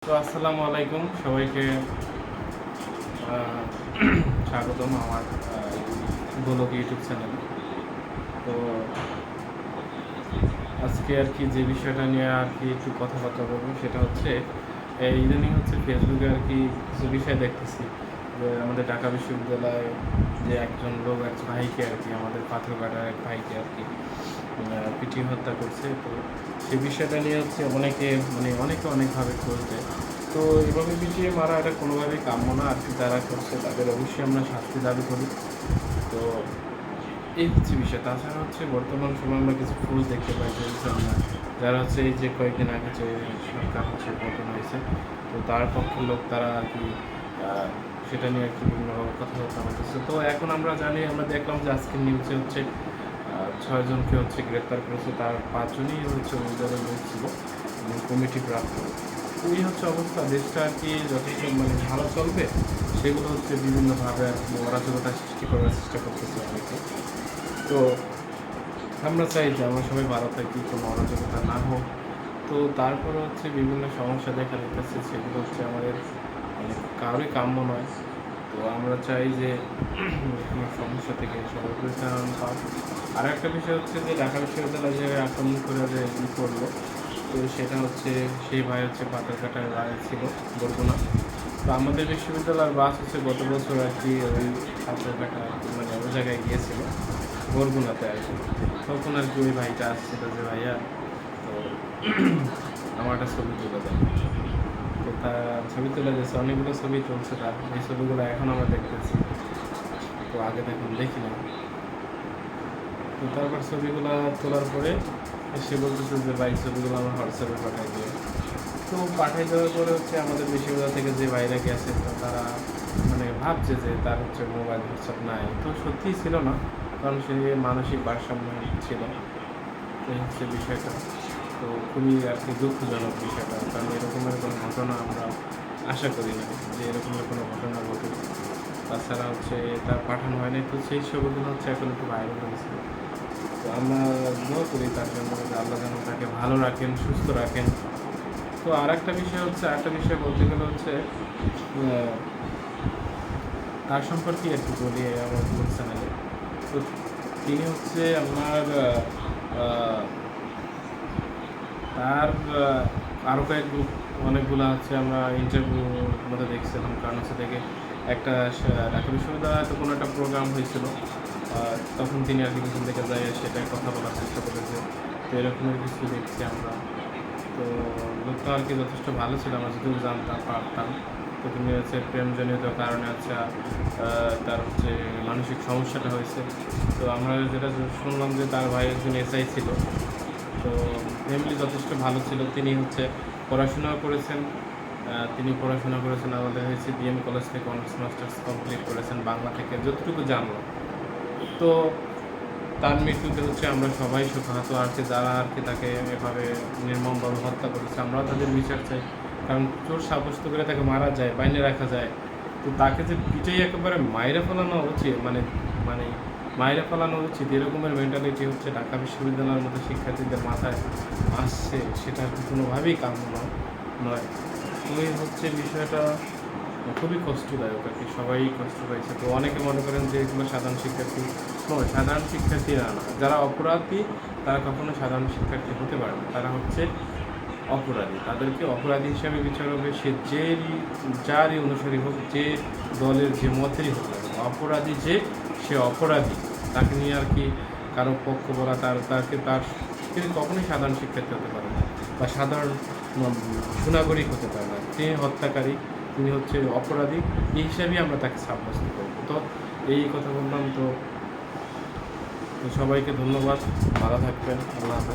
তো আসসালামু আলাইকুম সবাইকে, স্বাগতম আমার গোলক ইউটিউব চ্যানেলে। তো আজকে আর কি যে বিষয়টা নিয়ে আর কি একটু কথাবার্তা বলবো সেটা হচ্ছে ইদানিং হচ্ছে ফেসবুকে আর কি কিছু বিষয় দেখতেছি যে আমাদের ঢাকা বিশ্ববিদ্যালয়ে যে একজন লোক এক ভাইকে আর কি আমাদের পাথরঘাটার এক ভাইকে আর কি পিটিয়ে হত্যা করছে। তো সেই বিষয়টা নিয়ে হচ্ছে অনেকে অনেকভাবে করছে। তো এভাবে পিটিয়ে মারা এটা কোনোভাবেই কাম্য না আর কি। যারা করছে তাদের অবশ্যই আমরা শাস্তি দাবি করি। তো এই হচ্ছে বিষয়। তাছাড়া হচ্ছে বর্তমান সময়ে আমরা কিছু ফুল দেখতে পাই যে আমরা যারা হচ্ছে এই যে কয়েকদিন আগে যে সরকার হচ্ছে পতন হয়েছে, তো তার পক্ষের লোক তারা আর কি সেটা নিয়ে আর কি বিভিন্নভাবে কথাবার্তা বলতেছে। তো এখন আমরা দেখলাম যে আজকের নিউজে হচ্ছে 6 জনকে হচ্ছে গ্রেপ্তার করেছে, তার 5 জনই হচ্ছে অভিযোগের লোক ছিল এবং কমিটি প্রাপ্ত। তো এই হচ্ছে অবস্থা। দেশটা আর কি যথেষ্ট ভালো চলবে সেগুলো হচ্ছে বিভিন্নভাবে আর কি অরাজকতা সৃষ্টি করার চেষ্টা করতেছে অনেকে। তো আমরা চাই যে আমরা সবাই ভালো থাকি, কোনো অরাজকতা না হোক। তো তারপরে হচ্ছে বিভিন্ন সমস্যা দেখা দিতেছে, সেগুলো হচ্ছে আমাদের কারোরই কাম্য নয়। তো আমরা চাই যে কোনো সমস্যা থেকে সবাই পরিত্রাণ পাক। আর একটা বিষয় হচ্ছে যে ঢাকা বিশ্ববিদ্যালয় যে আক্রমণ করে যে করলো, তো সেটা হচ্ছে সেই ভাই হচ্ছে পাথরঘাটায় রায় ছিল, বরগুনা। তো আমাদের বিশ্ববিদ্যালয়ের বাস হচ্ছে গত বছর আর কি ওই পাথরঘাটা ওই জায়গায় গিয়েছিল, বরগুনাতে আর কি। তখন আর কি ওই ভাইটা আসছিল যে ভাইয়া, তো আমার একটা ছবি তুলে দেয়। তো তার ছবি তুলে দিয়েছে, অনেকগুলো ছবি চলছে তার, এই ছবিগুলো এখন আমরা দেখতেছি। তো আগে দেখুন দেখি না। তো তারপর ছবিগুলো তোলার পরে সে বলতেছে যে ভাই ছবিগুলো আমার হোয়াটসঅ্যাপে পাঠাই দিয়ে। তো পাঠাই দেওয়ার পরে হচ্ছে আমাদের বিশ্ববিদ্যালয় থেকে যে বাইরে গেছে, তো তারা ভাবছে যে তার হচ্ছে মোবাইল হোয়াটসঅ্যাপ নাই। তো সত্যিই ছিল না, কারণ সে মানসিক ভারসাম্য ছিল। তো এই হচ্ছে বিষয়টা। তো খুবই আর কি দুঃখজনক বিষয়টা, কারণ এরকমের কোনো ঘটনা আমরা আশা করি না যে এরকমের কোনো ঘটনা ঘটে। তাছাড়া হচ্ছে তার পাঠানো হয়নি, তো সেই ছবিগুলো হচ্ছে এখন একটু ভাইরাল হয়েছে। তো আমরা দোয়া করি তার জন্য যে আল্লাহ যেন তাকে ভালো রাখেন, সুস্থ রাখেন। তো আরেকটা বিষয় বলতে গেলে হচ্ছে তার সম্পর্কে আর কি বলি আমার ব্লগ চ্যানেলে। তো তিনি হচ্ছে আপনার তার আরও অনেকগুলো হচ্ছে আমরা ইন্টারভিউর মধ্যে দেখছিলাম, কারণ হচ্ছে থেকে একটা ঢাকা বিশ্ববিদ্যালয়ে তো কোনো একটা প্রোগ্রাম হয়েছিল, তখন তিনি আর কি পিছন থেকে যায় সেটাই কথা বলার চেষ্টা করেছে। তো এরকমের কিছু দেখছি আমরা। তো লোকটা আর কি যথেষ্ট ভালো ছিল, আমরা যদিও জানতাম পারতাম। তো তিনি হচ্ছে প্রেমজনিত কারণে হচ্ছে তার হচ্ছে মানসিক সমস্যাটা হয়েছে। তো আমরা যেটা শুনলাম যে তার ভাই একজন এসআই ছিল। তো ফ্যামিলি যথেষ্ট ভালো ছিল। তিনি হচ্ছে পড়াশোনাও করেছেন। আমাদের হচ্ছে বিএম কলেজ থেকে অনার্স মাস্টার্স কমপ্লিট করেছেন বাংলা থেকে, যতটুকু জানলাম। তো তার মৃত্যুতে হচ্ছে আমরা সবাই শোকাহত আর কি, যারা আর কি তাকে এভাবে নির্মমভাবে হত্যা করেছে আমরাও তাদের বিচার চাই। কারণ চোর সাব্যস্ত করে তাকে মারা যায়, বাইনে রাখা যায়, তো তাকে যে পিঠেই একেবারে মাইরে ফেলানো উচিত, মাইরে ফেলানো উচিত, এরকমের মেন্টালিটি হচ্ছে ঢাকা বিশ্ববিদ্যালয়ের মতো শিক্ষার্থীদের মাথায় আসছে, সেটা কোনোভাবেই কাম্য নয়। তো এই হচ্ছে বিষয়টা খুবই কষ্টদায়ক আর কি, সবাই কষ্ট পাইছে। তো অনেকে মনে করেন যে এগুলো সাধারণ শিক্ষার্থী নয়, সাধারণ শিক্ষার্থীরা না, যারা অপরাধী তারা কখনো সাধারণ শিক্ষার্থী হতে পারে না, তারা হচ্ছে অপরাধী। তাদেরকে অপরাধী হিসাবে বিচার হবে সে যারই অনুসারী হোক, যে দলের যে মতেরই হোক, অপরাধী সে অপরাধী, তাকে নিয়ে আর কি কারো পক্ষ বলা তিনি কখনোই সাধারণ শিক্ষার্থী হতে পারে না বা সাধারণ সুনাগরিক হতে পারে না। তিনি হত্যাকারী, তিনি হচ্ছে অপরাধী, এই হিসাবেই আমরা তাকে সাব্যস্ত করব। তো এই কথা বললাম। তো সবাইকে ধন্যবাদ, ভালো থাকবেন, আল্লাহ হাফেজ।